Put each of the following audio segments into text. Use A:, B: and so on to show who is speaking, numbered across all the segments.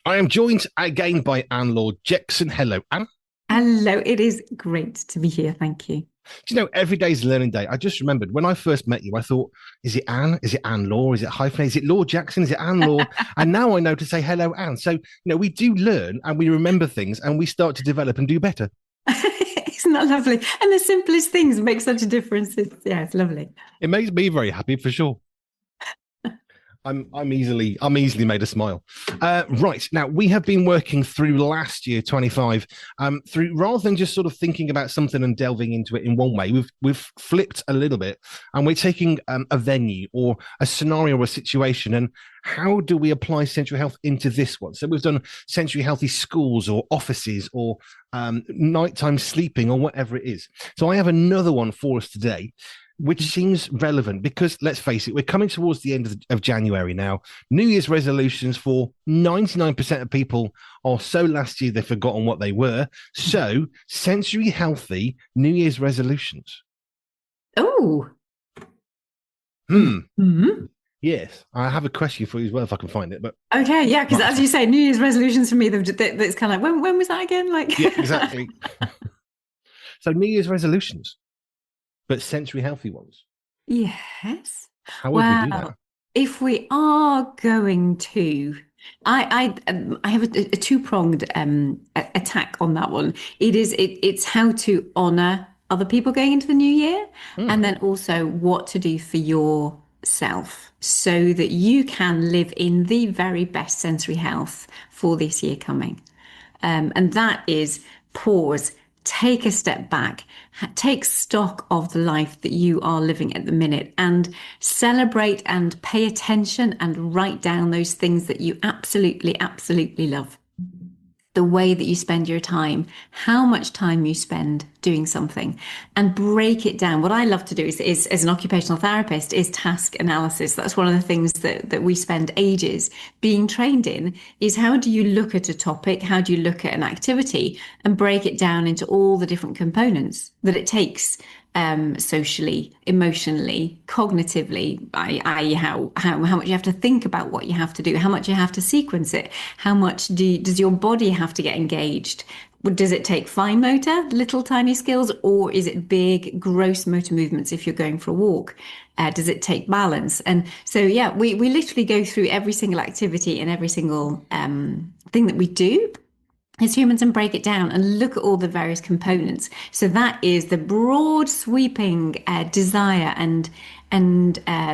A: I am joined again by Laure Jackson. Hello, Anne.
B: Hello, it is great to be here. Thank you.
A: Do you know, every day's learning day. I just remembered when I first met you, I thought, is it Anne? Is it Anne Laure? Is it hyphen? Is it Laure Jackson? Is it Anne Laure? And now I know to say hello, Anne. So, we do learn and we remember things and we start to develop and do better.
B: Isn't that lovely? And the simplest things make such a difference. It's lovely.
A: It makes me very happy for sure. I'm easily made a smile. Right now, we have been working through last year 25 through rather than just sort of thinking about something and delving into it in one way. We've flipped a little bit, and we're taking a venue or a scenario or a situation, and how do we apply sensory health into this one? So we've done sensory healthy schools or offices or nighttime sleeping or whatever it is. So I have another one for us today, which seems relevant because let's face it, we're coming towards the end of January now. New Year's resolutions for 99% of people are so last year they've forgotten what they were. So, sensory healthy New Year's resolutions.
B: Oh.
A: Hmm.
B: Mm-hmm.
A: Yes, I have a question for you as well if I can find it. But
B: Okay, yeah, because
A: might as
B: as you say, New Year's resolutions for me, that's kind of like, when was that again? Like,
A: yeah, exactly. So, New Year's resolutions, but sensory healthy ones.
B: yes.
A: How would we do that?
B: Well, if we are going to, I have a two-pronged attack on that one. It's how to honor other people going into the new year,
A: Hmm.
B: and then also what to do for yourself so that you can live in the very best sensory health for this year coming. And that is pause, take a step back, take stock of the life that you are living at the minute and celebrate and pay attention and write down those things that you absolutely, absolutely love. The way that you spend your time, how much time you spend doing something, and break it down. What I love to do is as an occupational therapist, is task analysis. That's one of the things that we spend ages being trained in, is how do you look at a topic, how do you look at an activity and break it down into all the different components that it takes socially, emotionally, cognitively, i.e. how much you have to think about what you have to do, how much you have to sequence it, how much does your body have to get engaged? Does it take fine motor, little tiny skills, or is it big, gross motor movements if you're going for a walk? Does it take balance? And so, yeah, we literally go through every single activity and every single thing that we do as humans and break it down and look at all the various components. So that is the broad sweeping desire and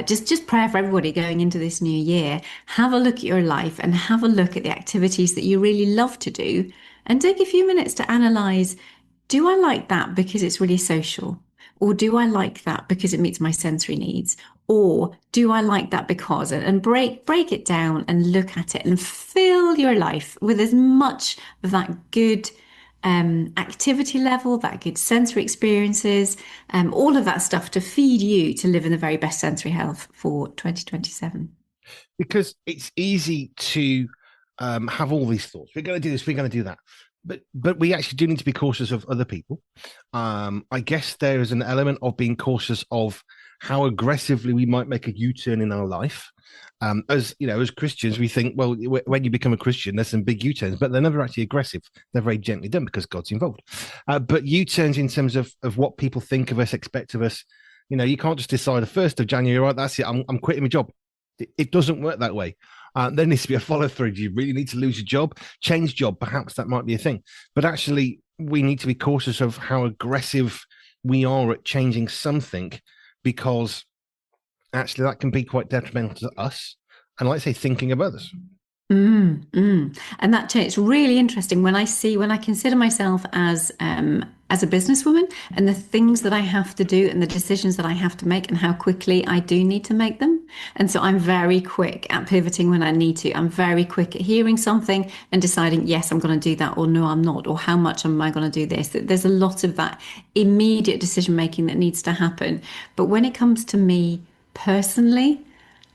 B: just prayer for everybody going into this new year. Have a look at your life and have a look at the activities that you really love to do and take a few minutes to analyze, do I like that because it's really social? Or do I like that because it meets my sensory needs? Or do I like that because, and break it down and look at it and fill your life with as much of that good activity level, that good sensory experiences, all of that stuff to feed you to live in the very best sensory health for 2027.
A: Because it's easy to have all these thoughts. We're going to do this. We're going to do that. But we actually do need to be cautious of other people. I guess there is an element of being cautious of how aggressively we might make a U-turn in our life. As you know, as Christians, we think, well, when you become a Christian, there's some big U-turns, but they're never actually aggressive. They're very gently done because God's involved. But U-turns in terms of what people think of us, expect of us. You can't just decide the 1st of January, right? That's it. I'm quitting my job. It doesn't work that way. There needs to be a follow through. Do you really need to lose your job? Change job, perhaps that might be a thing. But actually, we need to be cautious of how aggressive we are at changing something, because actually that can be quite detrimental to us. And like I say, thinking of others.
B: And that change, it's really interesting when I consider myself as a businesswoman and the things that I have to do and the decisions that I have to make and how quickly I do need to make them. And so I'm very quick at pivoting when I need to. I'm very quick at hearing something and deciding, yes, I'm going to do that, or no, I'm not, or how much am I going to do this? There's a lot of that immediate decision making that needs to happen. But when it comes to me personally,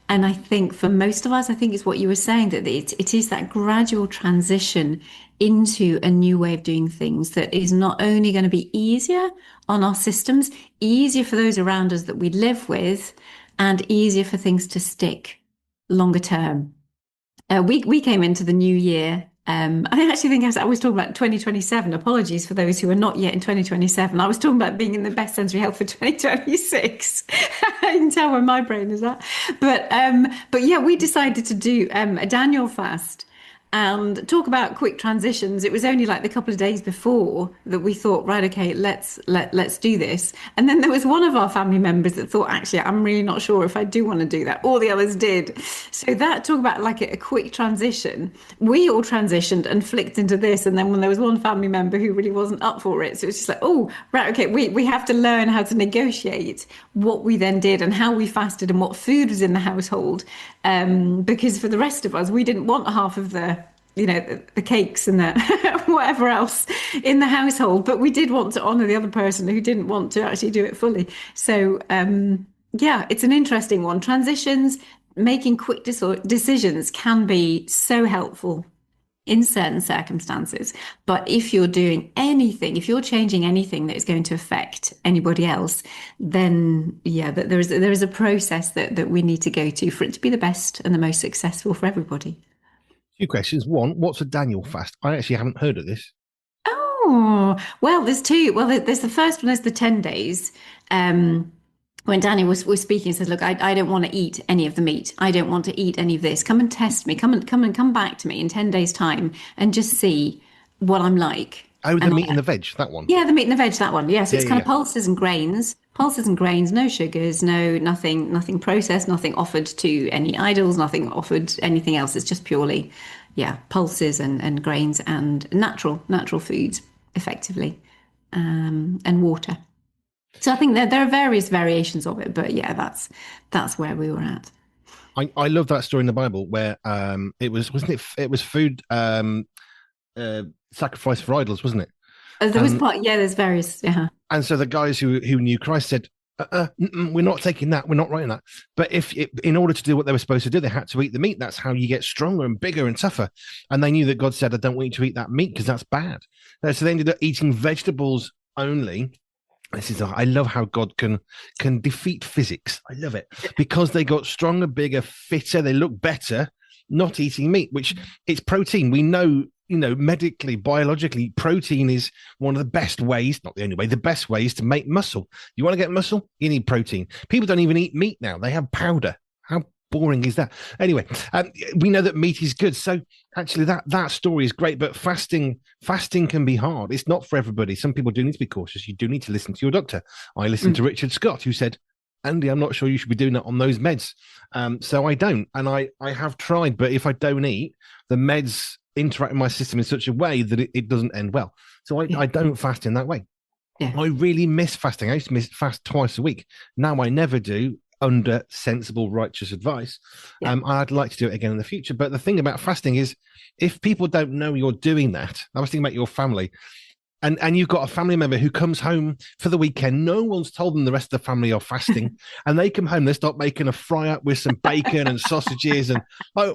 B: and I think for most of us, I think it's what you were saying, that it is that gradual transition into a new way of doing things that is not only going to be easier on our systems, easier for those around us that we live with, and easier for things to stick longer term. We came into the new year. I actually think I was talking about 2027. Apologies for those who are not yet in 2027. I was talking about being in the best sensory health for 2026. I can tell where my brain is at. But yeah, we decided to do a Daniel fast and talk about quick transitions. It was only like the couple of days before that we thought, right, okay, let's do this. And then there was one of our family members that thought, actually, I'm really not sure if I do want to do that. All the others did. So that talk about like a quick transition. We all transitioned and flicked into this. And then when there was one family member who really wasn't up for it, so it's just like, oh, right, okay, we have to learn how to negotiate what we then did and how we fasted and what food was in the household. Because for the rest of us, we didn't want half of the cakes and the whatever else in the household, but we did want to honor the other person who didn't want to actually do it fully. So yeah, it's an interesting one. Transitions, making quick decisions can be so helpful in certain circumstances. But if you're doing anything, if you're changing anything that is going to affect anybody else, then yeah, there is a process that we need to go to for it to be the best and the most successful for everybody.
A: Two questions. One, what's a Daniel fast? I actually haven't heard of this.
B: Oh, well, there's two. Well, there's the first one is the 10 days. When Danny was speaking, he said, "Look, I don't want to eat any of the meat. I don't want to eat any of this. Come and test me. Come back to me in 10 days' time and just see what I'm like."
A: Oh, the
B: And
A: meat and the veg, that one.
B: yeah, the meat and the veg, that one. Yes,
A: Yeah,
B: it's
A: yeah,
B: kind of
A: yeah.
B: pulses and grains, no sugars, no nothing processed, nothing offered to any idols, nothing offered anything else. It's just purely, yeah, pulses and grains and natural foods, effectively, and water. So I think there are various variations of it, but yeah, that's where we were at.
A: I love that story in the Bible where it was wasn't it it was food sacrifice for idols, wasn't it?
B: There was
A: And
B: part, yeah, there's various, yeah.
A: and so the guys who knew Christ said, we're not taking that. We're not writing that. But in order to do what they were supposed to do, they had to eat the meat. That's how you get stronger and bigger and tougher. And they knew that God said, I don't want you to eat that meat because that's bad. So they ended up eating vegetables only. I love how God can defeat physics. I love it because they got stronger, bigger, fitter. They look better, not eating meat, which it's protein. We know, medically, biologically, protein is one of the best ways, not the only way, the best ways to make muscle. You want to get muscle? You need protein. People don't even eat meat now. They have powder. How boring is that? Anyway, we know that meat is good. So actually that story is great, but fasting can be hard. It's not for everybody. Some people do need to be cautious. You do need to listen to your doctor. I listened to Richard Scott, who said, Andy, I'm not sure you should be doing that on those meds. So I don't. And I have tried, but if I don't eat, the meds interact with my system in such a way that it doesn't end well. So I don't fast in that way.
B: Yeah.
A: I really miss fasting. I used to fast twice a week. Now I never do under sensible, righteous advice.
B: Yeah.
A: I'd like to do it again in the future. But the thing about fasting is if people don't know you're doing that, I was thinking about your family, and you've got a family member who comes home for the weekend. No one's told them the rest of the family are fasting, and they come home. They start making a fry up with some bacon and sausages, and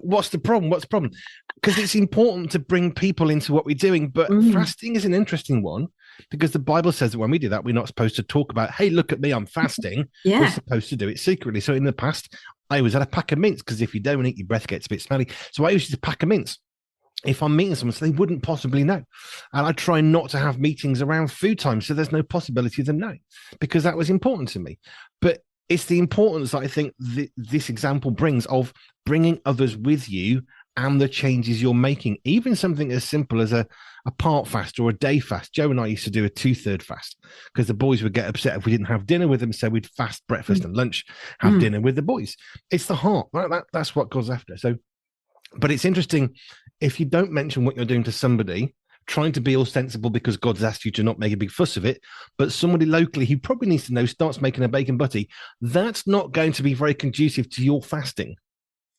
A: what's the problem? What's the problem? Because it's important to bring people into what we're doing. But fasting is an interesting one because the Bible says that when we do that, we're not supposed to talk about, "Hey, look at me, I'm fasting."
B: Yeah.
A: We're supposed to do it secretly. So in the past, I always had a pack of mints because if you don't eat, your breath gets a bit smelly. So I used to pack of mints if I'm meeting someone, so they wouldn't possibly know. And I try not to have meetings around food time, so there's no possibility of them knowing, because that was important to me. But it's the importance that I think this example brings of bringing others with you and the changes you're making, even something as simple as a part fast or a day fast. Joe and I used to do a 2/3 fast because the boys would get upset if we didn't have dinner with them. So we'd fast breakfast and lunch, have dinner with the boys. It's the heart. That's what God's after. So, but it's interesting if you don't mention what you're doing to somebody, trying to be all sensible because God's asked you to not make a big fuss of it, but somebody locally who probably needs to know starts making a bacon butty, that's not going to be very conducive to your fasting.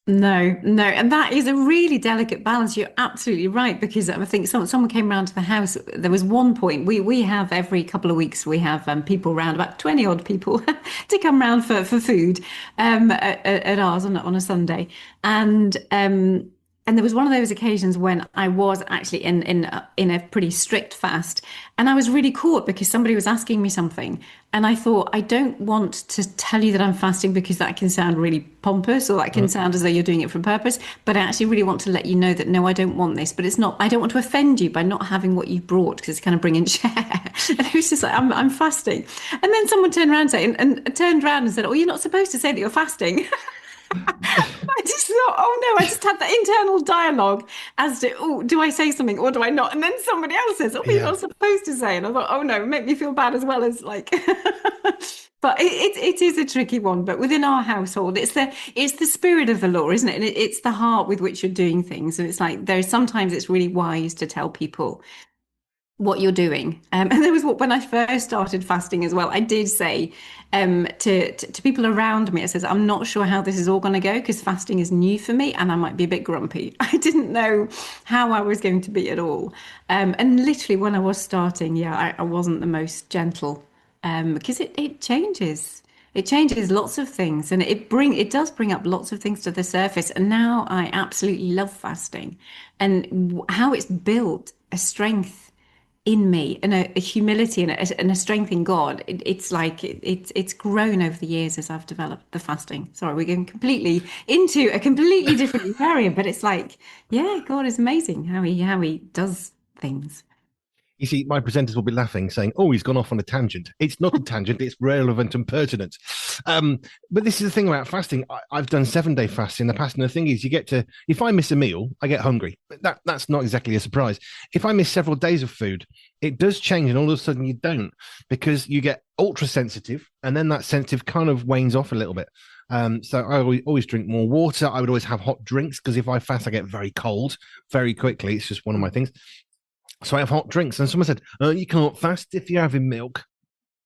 B: No, no, and that is a really delicate balance. You're absolutely right, because I think someone came around to the house. There was one point we have every couple of weeks we have people around, about 20 odd people to come round for food at ours on a Sunday, and And there was one of those occasions when I was actually in a pretty strict fast, and I was really caught because somebody was asking me something, and I thought I don't want to tell you that I'm fasting because that can sound really pompous or that can
A: Mm.
B: sound as though you're doing it for a purpose. But I actually really want to let you know that no, I don't want this. But it's not. I don't want to offend you by not having what you've brought because it's kind of bringing share. And it was just like I'm fasting, and then someone turned around and, and turned around and said, "Oh, you're not supposed to say that you're fasting." I just thought, oh no, I just had that internal dialogue as to, oh, do I say something or do I not? And then somebody else says, oh, but you're
A: Yeah.
B: not supposed to say. And I thought, oh no, make me feel bad as well as like, but it is a tricky one. But within our household, it's the spirit of the law, isn't it? And it's the heart with which you're doing things. And it's like there's sometimes it's really wise to tell people what you're doing. And there was when I first started fasting as well, I did say to people around me, I says, I'm not sure how this is all going to go because fasting is new for me and I might be a bit grumpy. I didn't know how I was going to be at all. And literally when I was starting, yeah, I wasn't the most gentle because it changes. It changes lots of things and it does bring up lots of things to the surface. And now I absolutely love fasting and how it's built a strength in me and a humility and a strength in God. It's like it's grown over the years as I've developed the fasting. Sorry, we're going completely into a completely different area, but it's like, yeah, God is amazing how he does things.
A: You see, my presenters will be laughing, saying, "Oh, he's gone off on a tangent." It's not a tangent; it's relevant and pertinent. But this is the thing about fasting. I've done 7 day fasting in the past, and the thing is, you get to if I miss a meal, I get hungry. But that's not exactly a surprise. If I miss several days of food, it does change, and all of a sudden you don't because you get ultra sensitive, and then that sensitive kind of wanes off a little bit. So I always drink more water. I would always have hot drinks because if I fast, I get very cold very quickly. It's just one of my things. So I have hot drinks. And someone said, oh, you can't fast if you're having milk.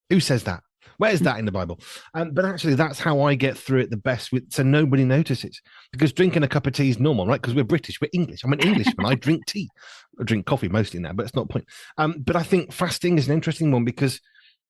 A: Who says that? Where's that in the Bible? But actually, that's how I get through it the best, so nobody notices. Because drinking a cup of tea is normal, right? Because we're British, we're English. I'm an Englishman. I drink tea. I drink coffee mostly now, but it's not the point. But I think fasting is an interesting one because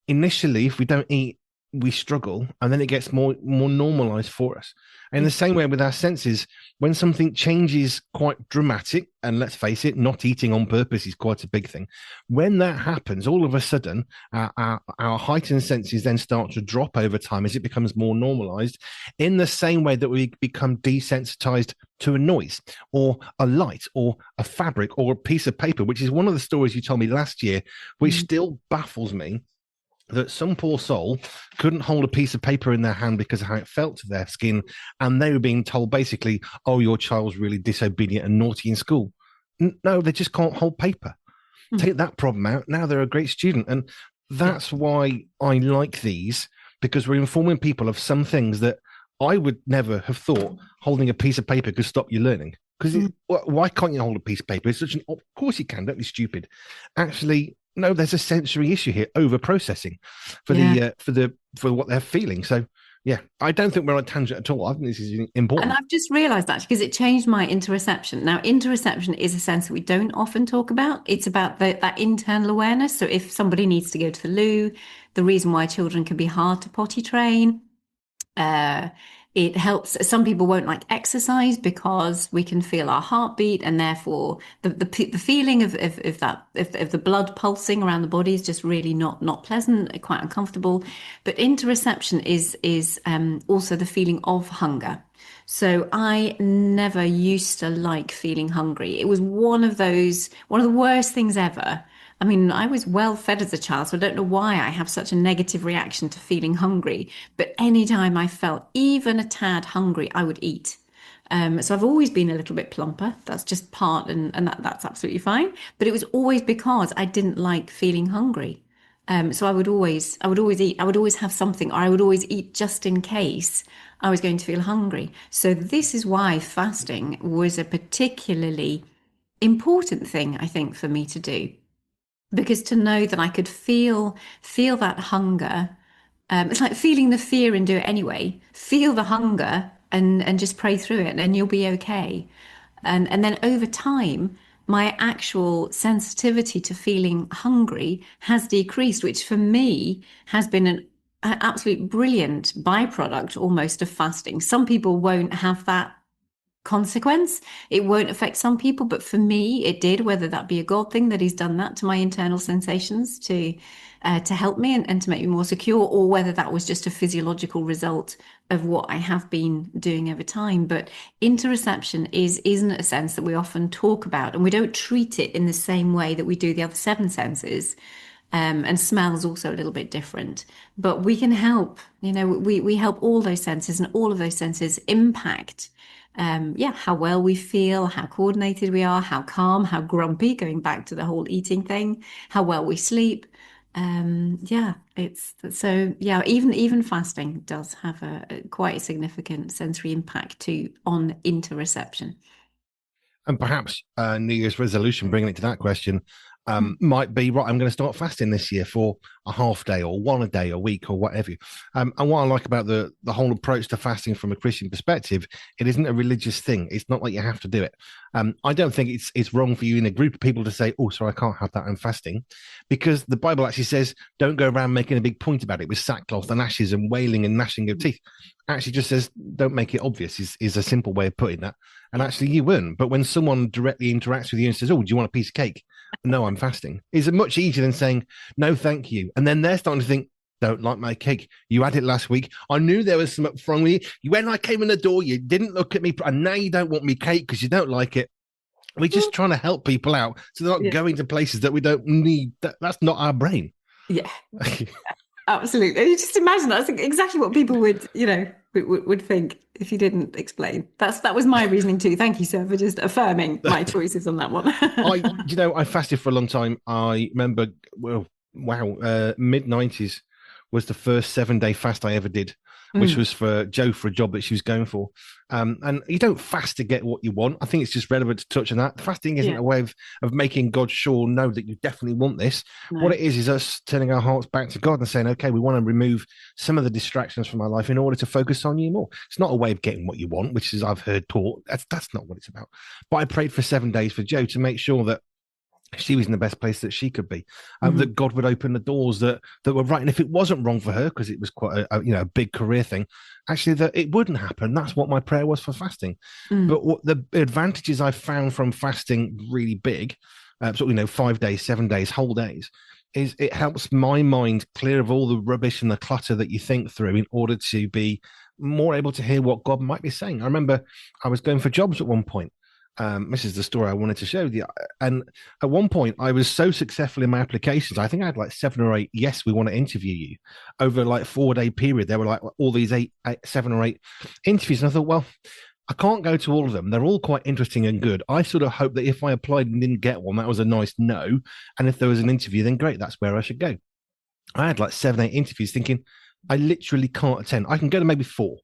A: initially, if we don't eat, we struggle, and then it gets more normalized for us. And in the same way with our senses, when something changes quite dramatic, and let's face it, not eating on purpose is quite a big thing. When that happens, all of a sudden, our heightened senses then start to drop over time as it becomes more normalized. In the same way that we become desensitized to a noise or a light or a fabric or a piece of paper, which is one of the stories you told me last year, which still baffles me that some poor soul couldn't hold a piece of paper in their hand because of how it felt to their skin. And they were being told basically, oh, your child's really disobedient and naughty in school. No, they just can't hold paper. Take that problem out. Now they're a great student. And that's why I like these, because we're informing people of some things that I would never have thought holding a piece of paper could stop you learning. Because why can't you hold a piece of paper? It's such an, of course you can. Don't be stupid. Actually, no, there's a sensory issue here, over processing for
B: Yeah.
A: for what they're feeling. So yeah, I don't think we're on a tangent at all. I think this is
B: And
A: important.
B: I've just realized that because it changed my interoception. Now, interoception is a sense that we don't often talk about. It's about that internal awareness. So if somebody needs to go to the loo, the reason why children can be hard to potty train, uh, it helps. Some people won't like exercise because we can feel our heartbeat, and therefore the feeling of the blood pulsing around the body is just really not pleasant, quite uncomfortable. But interoception is also the feeling of hunger. So I never used to like feeling hungry. It was one of the worst things ever. I mean, I was well fed as a child, so I don't know why I have such a negative reaction to feeling hungry. But anytime I felt even a tad hungry, I would eat. So I've always been a little bit plumper. That's just part, and that's absolutely fine. But it was always because I didn't like feeling hungry. So I would always eat. I would always have something, or I would always eat just in case I was going to feel hungry. So this is why fasting was a particularly important thing, I think, for me to do because to know that I could feel that hunger, it's like feeling the fear and do it anyway. Feel the hunger and just pray through it, and you'll be okay. And then over time, my actual sensitivity to feeling hungry has decreased, which for me has been an absolute brilliant byproduct almost of fasting. Some people won't have that consequence. It won't affect some people, but for me, it did, whether that be a God thing that he's done that to my internal sensations to help me and to make me more secure, or whether that was just a physiological result of what I have been doing over time. But interoception isn't a sense that we often talk about, and we don't treat it in the same way that we do the other seven senses. And smell's also a little bit different, but we can help. We help all those senses, and all of those senses impact, how well we feel, how coordinated we are, how calm, how grumpy. Going back to the whole eating thing, how well we sleep. It's so yeah. Even fasting does have a quite a significant sensory impact too on interoception.
A: And perhaps New Year's resolution, bringing it to that question, might be right. I'm going to start fasting this year for a half day or one a day, a week, or whatever. And what I like about the whole approach to fasting from a Christian perspective, it isn't a religious thing. It's not like you have to do it. I don't think it's wrong for you in a group of people to say, "Oh, sorry, I can't have that. I'm fasting," because the Bible actually says, "Don't go around making a big point about it with sackcloth and ashes and wailing and gnashing of teeth." Actually, just says, "Don't make it obvious." Is a simple way of putting that. And actually, you wouldn't. But when someone directly interacts with you and says, "Oh, do you want a piece of cake?" No, I'm fasting. Is much easier than saying, "No, thank you." And then they're starting to think, "Don't like my cake. You had it last week. I knew there was something wrong with you. When I came in the door, you didn't look at me. And now you don't want me cake because you don't like it." We're just trying to help people out so they're not
B: Yeah.
A: going to places that we don't need. That's not our brain.
B: Yeah, absolutely. You just imagine that's exactly what people would think if you didn't explain. That was my reasoning too. Thank you, sir, for just affirming my choices on that one.
A: I fasted for a long time. I remember, well, wow, mid 90s was the first 7 day fast I ever did, which
B: Mm,
A: was for Joe for a job that she was going for. And you don't fast to get what you want. I think it's just relevant to touch on that. Fasting isn't
B: yeah,
A: a way of making God sure know that you definitely want this. What
B: no.
A: it is us turning our hearts back to God and saying, okay, we want to remove some of the distractions from our life in order to focus on you more. It's not a way of getting what you want, which is I've heard taught. That's not what it's about. But I prayed for 7 days for Joe to make sure that she was in the best place that she could be,
B: Mhm,
A: that God would open the doors that were right. And if it wasn't wrong for her, because it was quite a big career thing, actually that it wouldn't happen. That's what my prayer was for fasting.
B: mm,
A: But what the advantages I found from fasting really big, 5 days, 7 days, whole days, is it helps my mind clear of all the rubbish and the clutter that you think through in order to be more able to hear what God might be saying. I remember I was going for jobs at one point. This is the story I wanted to show you. And at one point, I was so successful in my applications. I think I had like 7 or 8. Yes, we want to interview you over like 4 day period. There were like all these 7 or 8 interviews, and I thought, well, I can't go to all of them. They're all quite interesting and good. I sort of hope that if I applied and didn't get one, that was a nice no. And if there was an interview, then great, that's where I should go. I had like 7, 8 interviews, thinking I literally can't attend. I can go to maybe 4.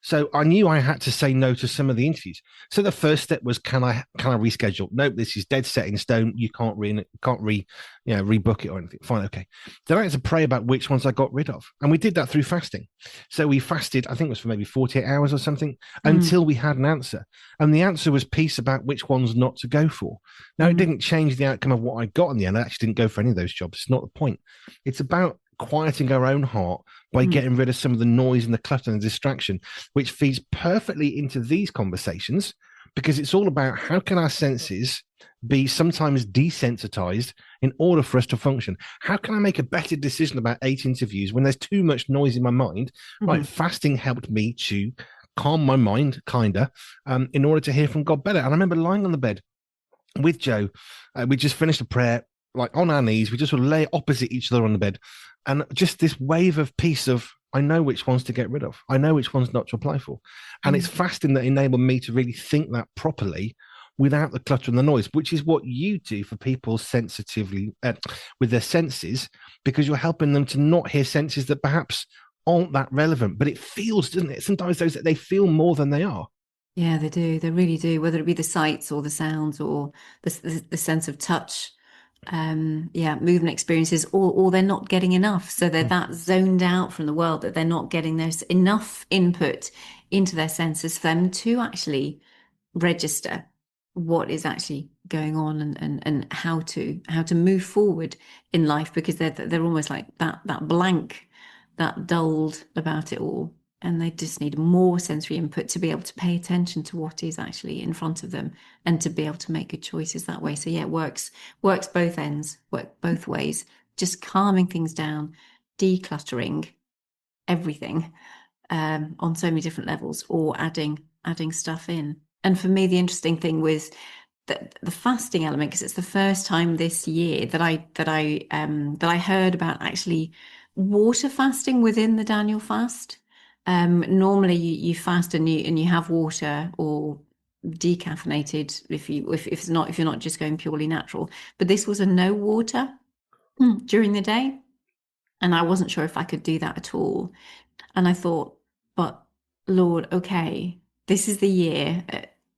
A: So I knew I had to say no to some of the interviews. So the first step was, can I reschedule? Nope, this is dead set in stone. You can't rebook it or anything. Fine, okay. Then I had to pray about which ones I got rid of, and we did that through fasting. So we fasted, I think it was for maybe 48 hours or something,
B: mm,
A: until we had an answer, and the answer was peace about which ones not to go for. Now it
B: mm,
A: didn't change the outcome of what I got in the end. I actually didn't go for any of those jobs. It's not the point. It's about quieting our own heart by
B: mm,
A: getting rid of some of the noise and the clutter and the distraction, which feeds perfectly into these conversations, because it's all about how can our senses be sometimes desensitized in order for us to function. How can I make a better decision about 8 interviews when there's too much noise in my mind? Right,
B: mhm,
A: fasting helped me to calm my mind, in order to hear from God better. And I remember lying on the bed with Joe. We just finished a prayer, like on our knees. We just sort of lay opposite each other on the bed, and just this wave of peace of, I know which ones to get rid of. I know which ones not to apply for. And it's
B: mm.
A: fasting that enabled me to really think that properly without the clutter and the noise, which is what you do for people sensitively with their senses, because you're helping them to not hear senses that perhaps aren't that relevant. But it feels, doesn't it? Sometimes those that they feel more than they are.
B: Yeah, they do. They really do. Whether it be the sights or the sounds or the sense of touch, movement experiences, or they're not getting enough. So they're that zoned out from the world that they're not getting those enough input into their senses for them to actually register what is actually going on and how to move forward in life because they're almost like that blank, that dulled about it all. and they just need more sensory input to be able to pay attention to what is actually in front of them and to be able to make good choices that way. So yeah, it works both ends, work both ways, just calming things down, decluttering everything on so many different levels, or adding stuff in. And for me, the interesting thing with the fasting element, because it's the first time this year that I heard about actually water fasting within the Daniel fast. Normally you fast and you have water or decaffeinated if you're not just going purely natural. But this was a no water during the day, and I wasn't sure if I could do that at all. And I thought, but Lord, okay, this is the year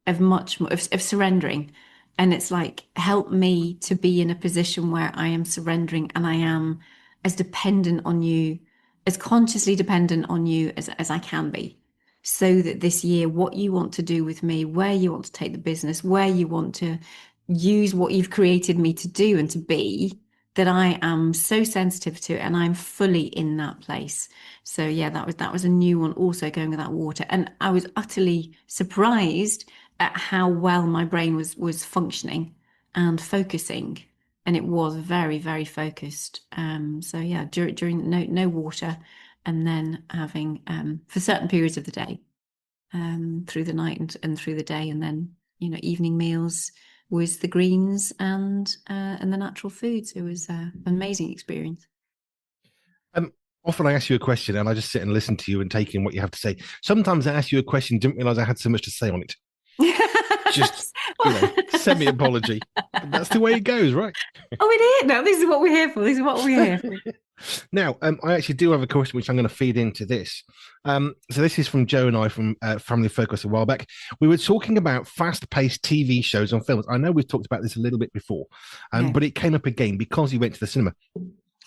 B: of much more of surrendering. And it's like, help me to be in a position where I am surrendering and I am as dependent on you, as consciously dependent on you as I can be. So that this year, what you want to do with me, where you want to take the business, where you want to use what you've created me to do and to be, that I am so sensitive to and I'm fully in that place. So yeah, that was a new one also going with that water. And I was utterly surprised at how well my brain was functioning and focusing. And it was very, very focused. So yeah, during no water, and then having for certain periods of the day, through the night and through the day, and then evening meals was the greens and the natural foods. It was an amazing experience.
A: Um, Often I ask you a question and I just sit and listen to you and take in what you have to say. Sometimes I ask you a question, didn't realize I had so much to say on it. Just, send me an apology. But that's the way it goes, right?
B: Oh, it is. No, this is what we're here for. This is what we're here for.
A: Now, I actually do have a question which I'm going to feed into this. So this is from Joe and I from Family Focus a while back. We were talking about fast-paced TV shows and films. I know we've talked about this a little bit before,
B: Yeah.
A: but it came up again because you went to the cinema.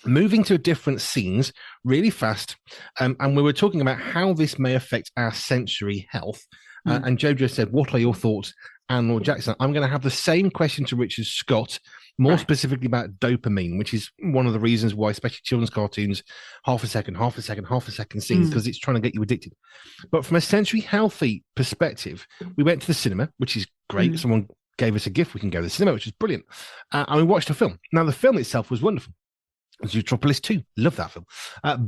A: Moving to different scenes really fast, and we were talking about how this may affect our sensory health. And Jojo said, "What are your thoughts?" And Laure Jackson, I'm going to have the same question to Richard Scott, more specifically about dopamine, which is one of the reasons why, especially children's cartoons, half a second, half a second, half a second scenes, because it's trying to get you addicted. But from a sensory healthy perspective, we went to the cinema, which is great. Someone gave us a gift. We can go to the cinema, which is brilliant. And we watched a film. Now, the film itself was wonderful. Zootropolis 2, love that film.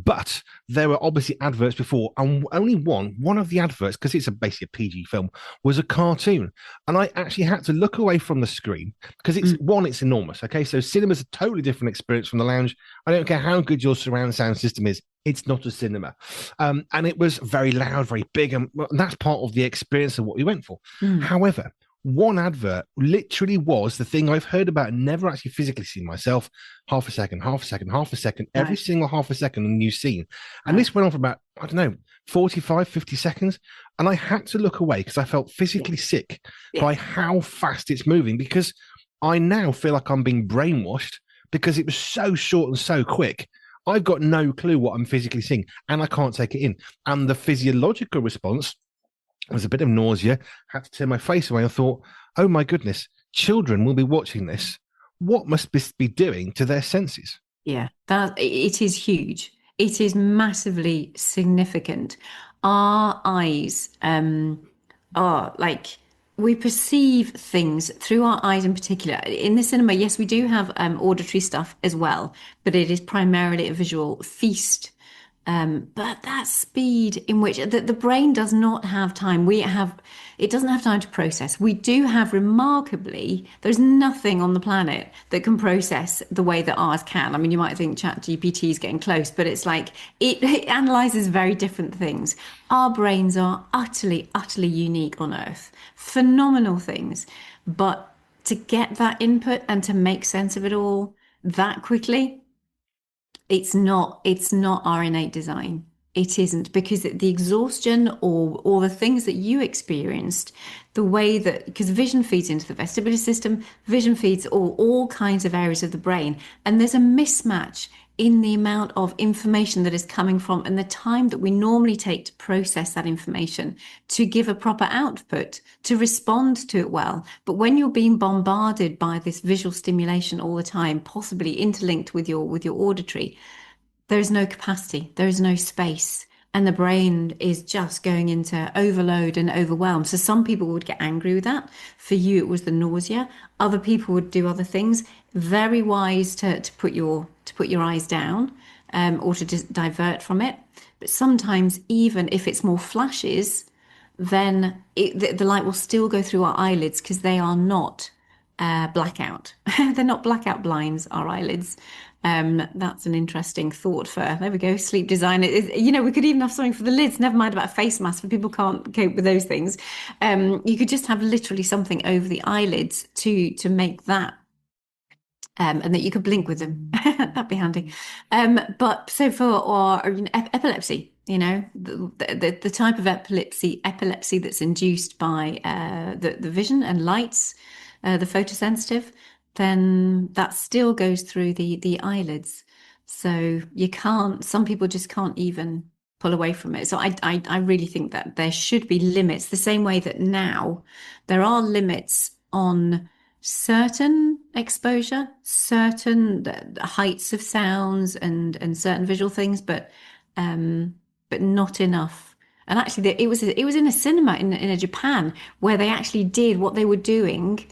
A: But there were obviously adverts before, and only one of the adverts, because it's basically a PG film, was a cartoon. And I actually had to look away from the screen because it's enormous. Okay, so cinema's a totally different experience from the lounge. I don't care how good your surround sound system is, it's not a cinema. And it was very loud, very big, and that's part of the experience of what we went for. However, one advert literally was the thing I've heard about and never actually physically seen myself. Half a second, half a second, half a second, every single half a second, a new scene. And this went on for about, I don't know, 45, 50 seconds. And I had to look away because I felt physically sick by how fast it's moving, because I now feel like I'm being brainwashed because it was so short and so quick. I've got no clue what I'm physically seeing and I can't take it in. And the physiological response was a bit of nausea, had to turn my face away. I thought, oh my goodness, children will be watching this. What must this be doing to their senses?
B: Yeah, that it is huge. It is massively significant. Our eyes are like, we perceive things through our eyes in particular. In the cinema, yes, we do have auditory stuff as well, but it is primarily a visual feast. But that speed in which the brain does not have time, it doesn't have time to process. We do have remarkably, there's nothing on the planet that can process the way that ours can. I mean, you might think ChatGPT is getting close, but it's like it analyzes very different things. Our brains are utterly, utterly unique on Earth. Phenomenal things. But to get that input and to make sense of it all that quickly, it's not our innate design. It isn't, because the exhaustion or the things that you experienced, the way that, because vision feeds into the vestibular system, vision feeds all kinds of areas of the brain, and there's a mismatch in the amount of information that is coming from and the time that we normally take to process that information, to give a proper output, to respond to it well. But when you're being bombarded by this visual stimulation all the time, possibly interlinked with your auditory, there is no capacity, there is no space. and the brain is just going into overload and overwhelm. So some people would get angry with that. For you, it was the nausea. Other people would do other things. Very wise to put your eyes down, or to just divert from it. But sometimes, even if it's more flashes, then the light will still go through our eyelids because they are not blackout. They're not blackout blinds, our eyelids. That's an interesting thought for, there we go, sleep design. We could even have something for the lids, never mind about a face mask, for people can't cope with those things. You could just have literally something over the eyelids to make that, and that you could blink with them. That'd be handy. But so for epilepsy, the type of epilepsy that's induced by the vision and lights, the photosensitive, then that still goes through the eyelids. So you can't. Some people just can't even pull away from it. So I really think that there should be limits, the same way that now there are limits on certain exposure, certain heights of sounds and certain visual things, but not enough. And actually, it was in a cinema in Japan where they actually did what they were doing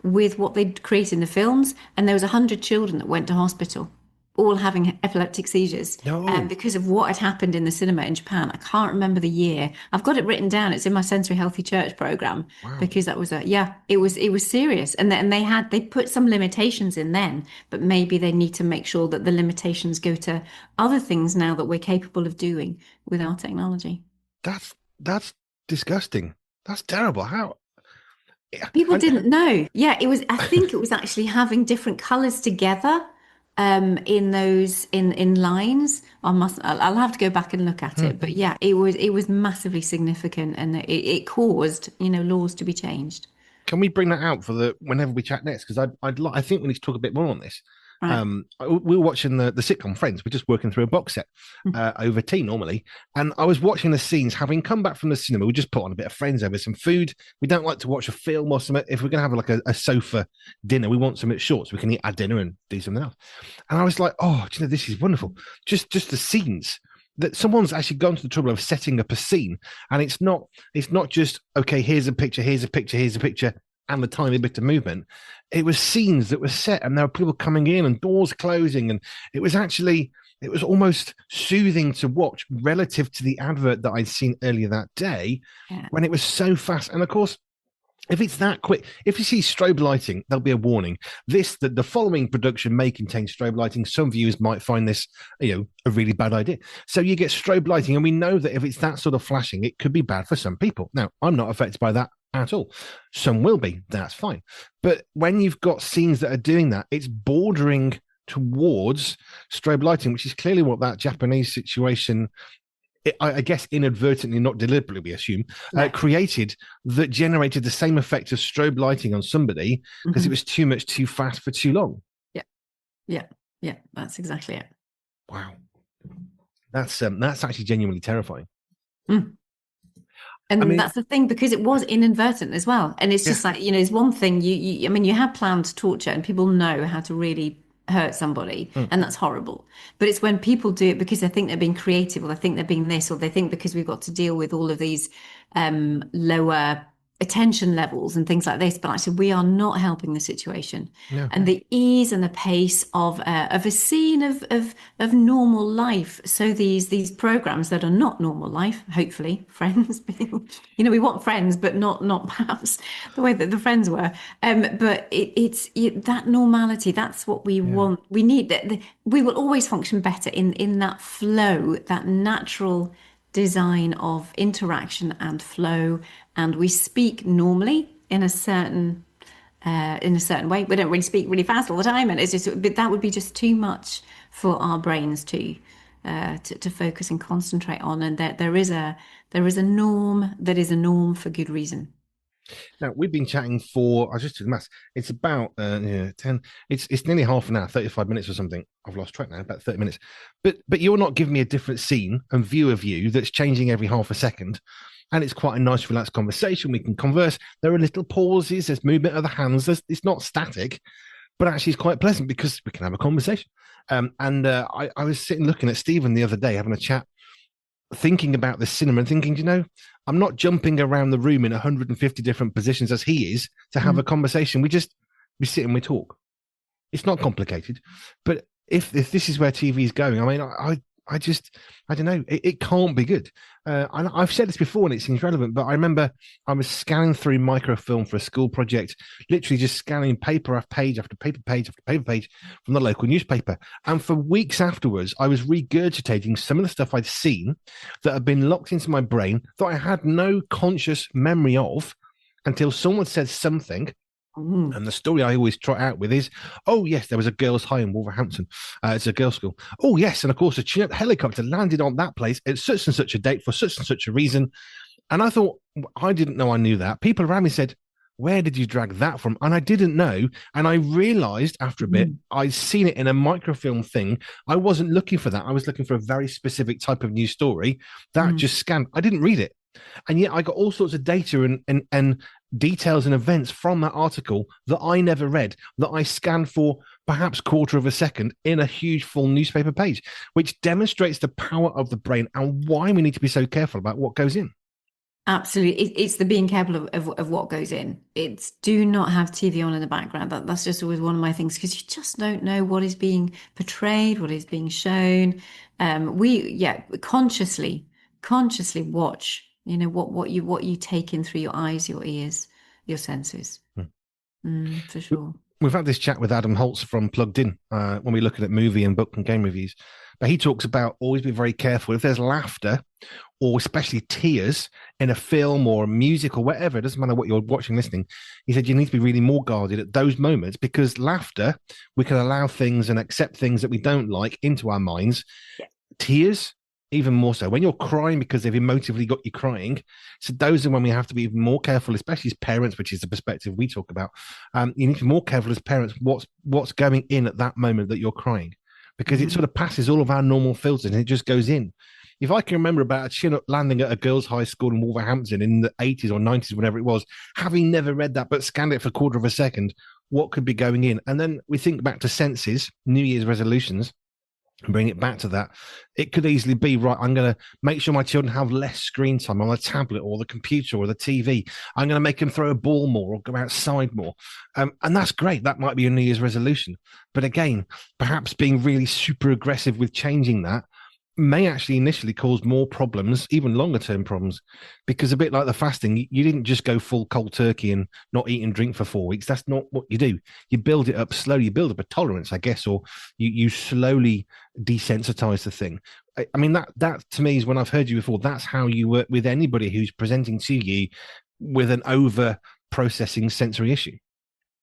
B: with what they'd created in the films, and there was 100 children that went to hospital, all having epileptic seizures,
A: No.
B: because of what had happened in the cinema in Japan. I can't remember the year. I've got it written down. It's in my Sensory Healthy Church program,
A: Wow.
B: because that was it was serious, and they put some limitations in then, but maybe they need to make sure that the limitations go to other things now that we're capable of doing with our technology.
A: That's disgusting. That's terrible. How? Yeah,
B: People didn't know. Yeah, it was, I think it was actually having different colors together, in those in lines. I'll have to go back and look at it. But yeah, it was massively significant, and it caused, laws to be changed.
A: Can we bring that out for the whenever we chat next? Because I think we need to talk a bit more on this.
B: Right.
A: We were watching the sitcom Friends. We're just working through a box set over tea normally, and I was watching the scenes. Having come back from the cinema, we just put on a bit of Friends over some food. We don't like to watch a film or something. If we're gonna have like a sofa dinner, we want something short so we can eat our dinner and do something else. And I was like, oh, do you know, this is wonderful. Just the scenes that someone's actually gone to the trouble of setting up a scene, and it's not just okay. Here's a picture. Here's a picture. Here's a picture. And the tiny bit of movement, it was scenes that were set, and there were people coming in and doors closing, and it was almost soothing to watch relative to the advert that I'd seen earlier that day,
B: Yeah.
A: when it was so fast. And of course, if it's that quick, if you see strobe lighting, there'll be a warning. The following production may contain strobe lighting. Some viewers might find this, a really bad idea. So you get strobe lighting, and we know that if it's that sort of flashing, it could be bad for some people. Now, I'm not affected by that at all. Some will be. That's fine. But when you've got scenes that are doing that, it's bordering towards strobe lighting, which is clearly what that Japanese situation, I guess inadvertently, not deliberately, we assume,
B: No.
A: created, that generated the same effect of strobe lighting on somebody because it
B: Mhm.
A: was too much, too fast for too long.
B: Yeah. Yeah. Yeah. That's exactly it.
A: Wow, that's actually genuinely terrifying.
B: Mm.
A: I
B: And
A: mean,
B: that's the thing, because it was inadvertent as well. And it's
A: yeah,
B: just like, it's one thing I mean, you have planned torture and people know how to really hurt somebody,
A: mm,
B: and that's horrible. But it's when people do it because they think they're being creative, or they think they're being this, or they think because we've got to deal with all of these lower attention levels and things like this. But actually, we are not helping the situation.
A: no,
B: And the ease and the pace of a scene of normal life. So these programs that are not normal life, hopefully, Friends, we want Friends, but not perhaps the way that the Friends were. But that normality. That's what we
A: yeah.
B: want. We need that. We will always function better in that flow, that natural design of interaction and flow, and we speak normally in a certain way. We don't really speak really fast all the time, and it's just, but that would be just too much for our brains to focus and concentrate on. And that there is a norm that is a norm for good reason.
A: Now we've been chatting for. I just did the maths. It's about 10. It's nearly half an hour, 35 minutes or something. I've lost track now. About 30 minutes. But you're not giving me a different scene and view of you that's changing every half a second. And it's quite a nice, relaxed conversation. We can converse. There are little pauses. There's movement of the hands. It's not static, but actually it's quite pleasant because we can have a conversation. And I was sitting looking at Stephen the other day having a chat, thinking about the cinema and thinking, you know, I'm not jumping around the room in 150 different positions as he is to have a
B: Mm.
A: conversation. We sit and we talk. It's not complicated, but if this is where TV is going, I mean, I just I don't know. It can't be good. And I've said this before, and it seems relevant. But I remember I was scanning through microfilm for a school project, literally just scanning paper after page after paper page after paper page from the local newspaper. And for weeks afterwards, I was regurgitating some of the stuff I'd seen that had been locked into my brain that I had no conscious memory of until someone said something.
B: Mm.
A: And the story I always trot out with is, oh, yes, there was a girls' high in Wolverhampton. It's a girls' school. Oh, yes. And of course, a Chinook helicopter landed on that place at such and such a date for such and such a reason. And I thought, I didn't know I knew that. People around me said, where did you drag that from? And I didn't know. And I realized after a bit,
B: Mm.
A: I'd seen it in a microfilm thing. I wasn't looking for that. I was looking for a very specific type of news story that
B: Mm.
A: just scanned. I didn't read it. And yet I got all sorts of data and details and events from that article that I never read, that I scanned for perhaps quarter of a second in a huge full newspaper page, which demonstrates the power of the brain and why we need to be so careful about what goes in.
B: Absolutely. It's the being careful of what goes in. It's do not have TV on in the background. That's just always one of my things because you just don't know what is being portrayed, what is being shown. Yeah, consciously watch, what you take in through your eyes, your ears, your senses.
A: Hmm.
B: For sure.
A: We've had this chat with Adam Holtz from Plugged In when we're looking at movie and book and game reviews. But he talks about always be very careful. If there's laughter or especially tears in a film or a music or whatever, it doesn't matter what you're watching, listening. He said you need to be really more guarded at those moments because laughter, we can allow things and accept things that we don't like into our minds. Tears, even more so. When you're crying because they've emotively got you crying, so those are when we have to be even more careful, especially as parents, which is the perspective we talk about. You need to be more careful as parents what's going in at that moment that you're crying, because it
B: Mm.
A: sort of passes all of our normal filters and it just goes in. If I can remember about a Chinook landing at a girls' high school in Wolverhampton in the 80s or 90s, whatever it was, having never read that but scanned it for a quarter of a second, what could be going in? And then we think back to senses, New Year's resolutions, and bring it back to that. It could easily be, right, I'm going to make sure my children have less screen time on the tablet or the computer or the TV. I'm going to make them throw a ball more or go outside more. And that's great. That might be a New Year's resolution. But again, perhaps being really super aggressive with changing that may actually initially cause more problems, even longer term problems, because a bit like the fasting, you didn't just go full cold turkey and not eat and drink for 4 weeks. That's not what you do. You build it up slowly. You build up a tolerance, I guess, or you slowly desensitize the thing. I mean, that to me is when I've heard you before. That's how you work with anybody who's presenting to you with an over processing sensory issue.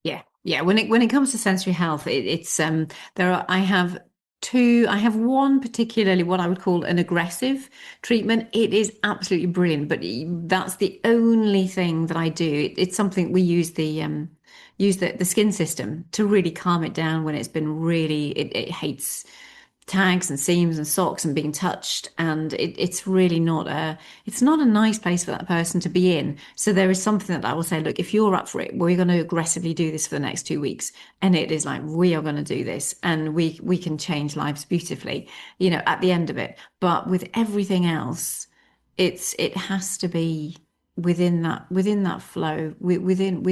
B: Yeah, yeah. When it comes to sensory health, it's there are I have two. I have one particularly what I would call an aggressive treatment. It is absolutely brilliant, but that's the only thing that I do. It's something we use the skin system to really calm it down when it's been really it hates tags and seams and socks and being touched, and it's really not a nice place for that person to be in. So there is something that I will say, look, if you're up for it, we're going to aggressively do this for the next 2 weeks, and it is like we are going to do this, and we can change lives beautifully, at the end of it. But with everything else, it has to be within that flow, within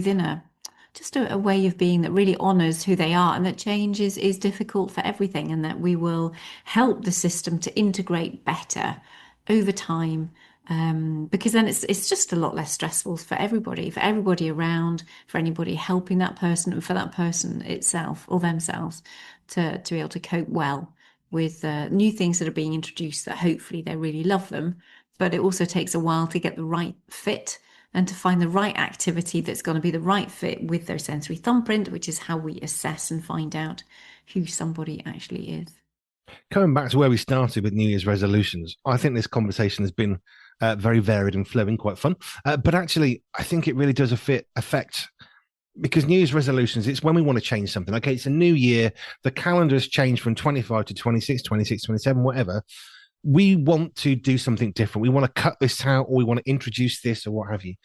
B: a way of being that really honors who they are, and that change is difficult for everything, and that we will help the system to integrate better over time, because then it's just a lot less stressful for everybody around, for anybody helping that person, and for that person itself or themselves to be able to cope well with new things that are being introduced, that hopefully they really love them. But it also takes a while to get the right fit and to find the right activity that's going to be the right fit with their sensory thumbprint, which is how we assess and find out who somebody actually is.
A: Coming back to where we started with New Year's resolutions, I think this conversation has been very varied and flowing, quite fun. But actually, I think it really does affect because New Year's resolutions, it's when we want to change something. Okay, it's a new year. The calendar has changed from 25 to 26, 26, 27, whatever. We want to do something different. We want to cut this out or we want to introduce this or what have you.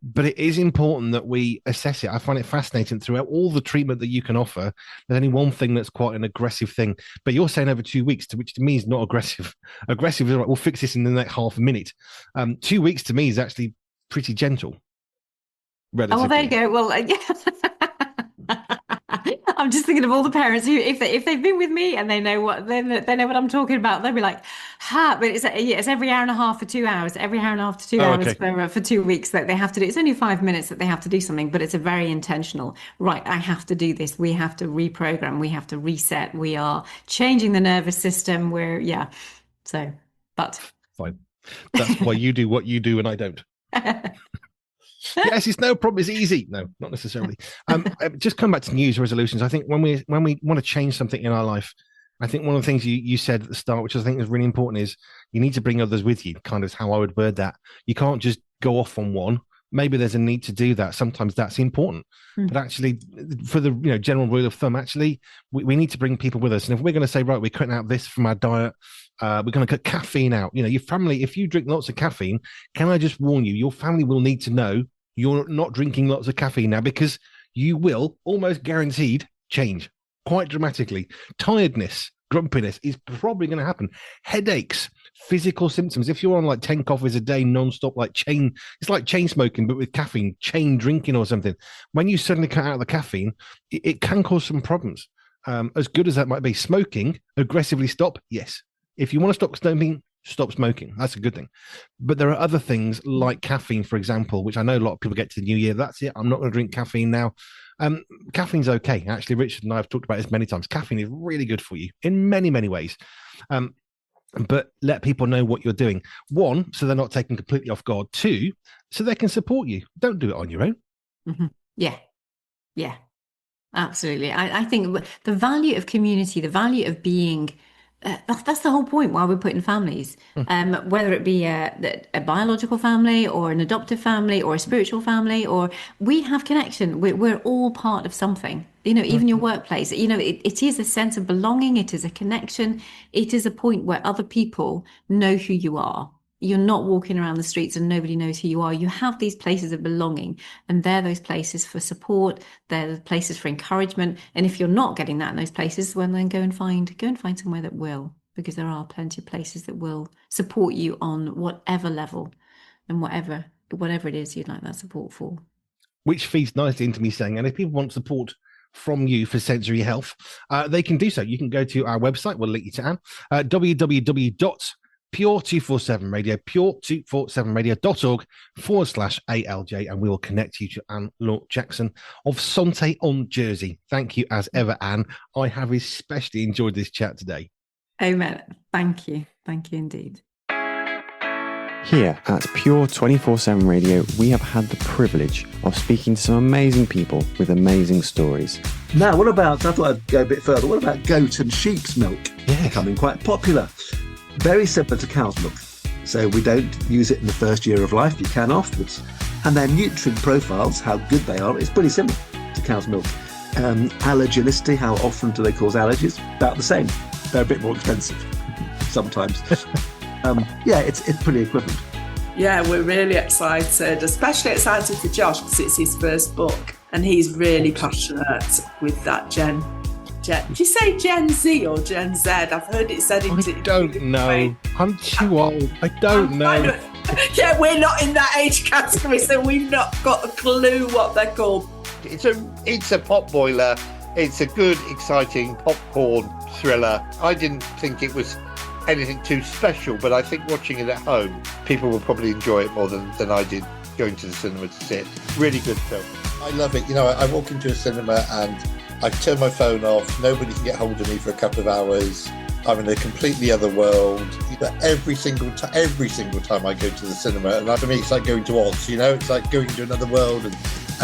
A: But it is important that we assess it. I find it fascinating throughout all the treatment that you can offer. There's only one thing that's quite an aggressive thing. But you're saying over 2 weeks, which to me is not aggressive. Aggressive is right, we'll fix this in the next half a minute. 2 weeks to me is actually pretty gentle,
B: Oh, well, there you
A: relatively.
B: go. Well, yeah. I'm just thinking of all the parents who, if they've been with me and they know what I'm talking about, they'll be like, "Ha!" But it's every hour and a half for 2 hours, every hour and a half to two
A: Oh,
B: hours
A: okay.
B: for 2 weeks that they have to do. It's only 5 minutes that they have to do something, but it's a very intentional. Right, I have to do this. We have to reprogram. We have to reset. We are changing the nervous system. We're yeah. So, but.
A: Fine. That's why you do what you do and I don't. Yes, it's no problem. It's easy. No, not necessarily. Just come back to New Year's resolutions. I think when we want to change something in our life, I think one of the things you said at the start, which I think is really important, is you need to bring others with you. Kind of how I would word that. You can't just go off on one. Maybe there's a need to do that. Sometimes that's important.
B: Mm.
A: But actually, for the general rule of thumb, actually, we need to bring people with us. And if we're going to say, right, we're cutting out this from our diet, we're going to cut caffeine out. Your family, if you drink lots of caffeine, can I just warn you, your family will need to know you're not drinking lots of caffeine now, because you will almost guaranteed change quite dramatically. Tiredness, grumpiness is probably going to happen. Headaches, physical symptoms. If you're on like 10 coffees a day non-stop, it's like chain smoking, but with caffeine, chain drinking or something. When you suddenly cut out the caffeine, it can cause some problems. As good as that might be, smoking, aggressively stop, yes. If you want to stop smoking. That's a good thing. But there are other things like caffeine, for example, which I know a lot of people get to the new year. That's it. I'm not going to drink caffeine now. Caffeine's okay. Actually, Richard and I have talked about this many times. Caffeine is really good for you in many, many ways. But let people know what you're doing. One, so they're not taken completely off guard. Two, so they can support you. Don't do it on your own.
B: Mm-hmm. Yeah. Yeah. Absolutely. I think the value of community, the value of being, that's the whole point why we're putting families, whether it be a biological family or an adoptive family or a spiritual family, or we have connection. We're all part of something. Even your workplace, it is a sense of belonging. It is a connection. It is a point where other people know who you are. You're not walking around the streets and nobody knows who you are. You have these places of belonging, and they're those places for support. They're the places for encouragement. And if you're not getting that in those places, well, then go and find somewhere that will, because there are plenty of places that will support you on whatever level and whatever it is you'd like that support for.
A: Which feeds nicely into me saying, and if people want support from you for sensory health, they can do so. You can go to our website. We'll link you to Anne, www.pure247radio, pure247radio.org/ALJ, and we will connect you to Anne Laure Jackson of Sante on Jersey. Thank you as ever, Anne. I have especially enjoyed this chat today.
B: Amen. Thank you. Thank you indeed.
C: Here at Pure 24/7 Radio, we have had the privilege of speaking to some amazing people with amazing stories.
D: Now, what about, I thought I'd go a bit further, what about goat and sheep's milk?
A: Yes.
D: Becoming quite popular. Very similar to cow's milk. So we don't use it in the first year of life, you can afterwards. And their nutrient profiles, how good they are, is pretty similar to cow's milk. Allergenicity, how often do they cause allergies? About the same. They're a bit more expensive sometimes. Yeah, it's pretty equivalent.
E: Yeah, we're really excited, especially excited for Josh because it's his first book and he's really passionate with that Gen. Do you say Gen Z or Gen Z? I've heard it said in.
A: I don't know. I'm too old. I don't know.
E: Yeah, we're not in that age category, so we've not got a clue what they're called.
F: It's a pot boiler. It's a good, exciting popcorn thriller. I didn't think it was anything too special, but I think watching it at home, people will probably enjoy it more than I did going to the cinema to see it. Really good film.
G: I love it. I walk into a cinema and I turn my phone off. Nobody can get hold of me for a couple of hours. I'm in a completely other world. Every single time I go to the cinema, and for me, it's like going to Oz. It's like going to another world and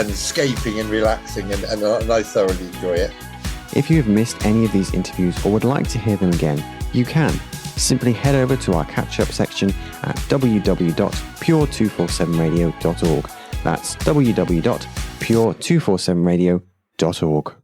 G: escaping and relaxing, and I thoroughly enjoy it.
C: If you have missed any of these interviews or would like to hear them again, you can. Simply head over to our catch-up section at www.pure247radio.org. That's www.pure247radio.org.